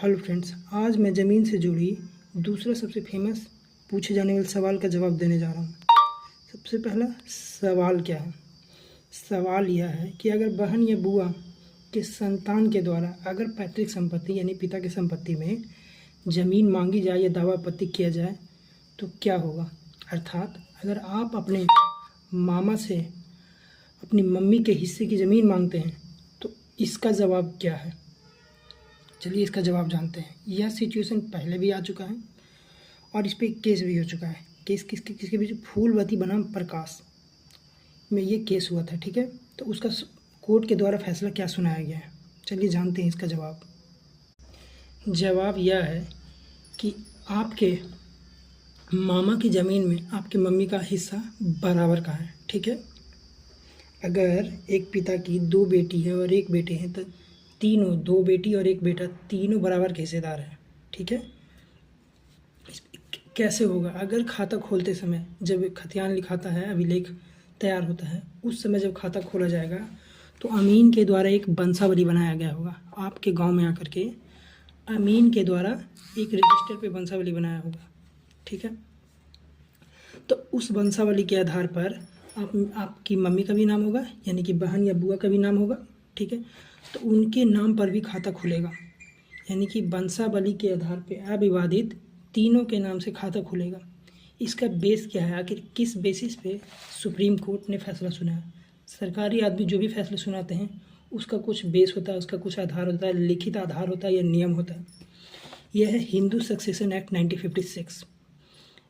Hello friends, आज मैं ज़मीन से जुड़ी दूसरा सबसे फेमस पूछे जाने वाले सवाल का जवाब देने जा रहा हूँ। सबसे पहला सवाल क्या है? सवाल यह है कि अगर बहन या बुआ के संतान के द्वारा अगर पैतृक संपत्ति यानी पिता की संपत्ति में ज़मीन मांगी जाए या दावा आपत्ति किया जाए तो क्या होगा? अर्थात अगर आप अपने मामा से अपनी मम्मी के हिस्से की ज़मीन मांगते हैं तो इसका जवाब क्या है? चलिए इसका जवाब जानते हैं। यह सिचुएशन पहले भी आ चुका है और इस पर एक केस भी हो चुका है। केस किसके बीच? फूलवती बनाम प्रकाश में ये केस हुआ था। ठीक है, तो उसका कोर्ट के द्वारा फैसला क्या सुनाया गया है, चलिए जानते हैं इसका जवाब। जवाब यह है कि आपके मामा की ज़मीन में आपकी मम्मी का हिस्सा बराबर का है। ठीक है, अगर एक पिता की दो बेटी है और एक बेटे हैं तो तीनों, दो बेटी और एक बेटा, तीनों बराबर के हिस्सेदार हैं। ठीक है, कैसे होगा? अगर खाता खोलते समय जब खतियान लिखाता है, अभिलेख तैयार होता है, उस समय जब खाता खोला जाएगा तो अमीन के द्वारा एक वंशावली बनाया गया होगा। आपके गांव में आकर के अमीन के द्वारा एक रजिस्टर पे वंशावली बनाया होगा। ठीक है, तो उस वंशावली के आधार पर आपकी मम्मी का भी नाम होगा, यानी कि बहन या बुआ का भी नाम होगा। ठीक है, तो उनके नाम पर भी खाता खुलेगा, यानी कि वंशावली के आधार पे अविवादित तीनों के नाम से खाता खुलेगा। इसका बेस क्या है? आखिर किस बेसिस पे सुप्रीम कोर्ट ने फैसला सुनाया? सरकारी आदमी जो भी फैसले सुनाते हैं उसका कुछ बेस होता है, उसका कुछ आधार होता है, लिखित आधार होता है या नियम होता है। यह है हिंदू सक्सेशन एक्ट 1956,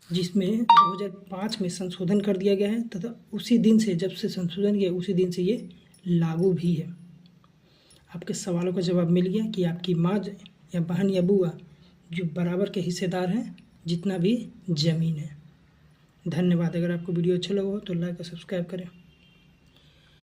जिसमें 2005 में संशोधन कर दिया गया है तथा उसी दिन से, जब से संशोधन किया उसी दिन से ये लागू भी है। आपके सवालों का जवाब मिल गया कि आपकी माँ या बहन या बुआ जो बराबर के हिस्सेदार हैं जितना भी ज़मीन है। धन्यवाद। अगर आपको वीडियो अच्छा लगा हो तो लाइक और सब्सक्राइब करें।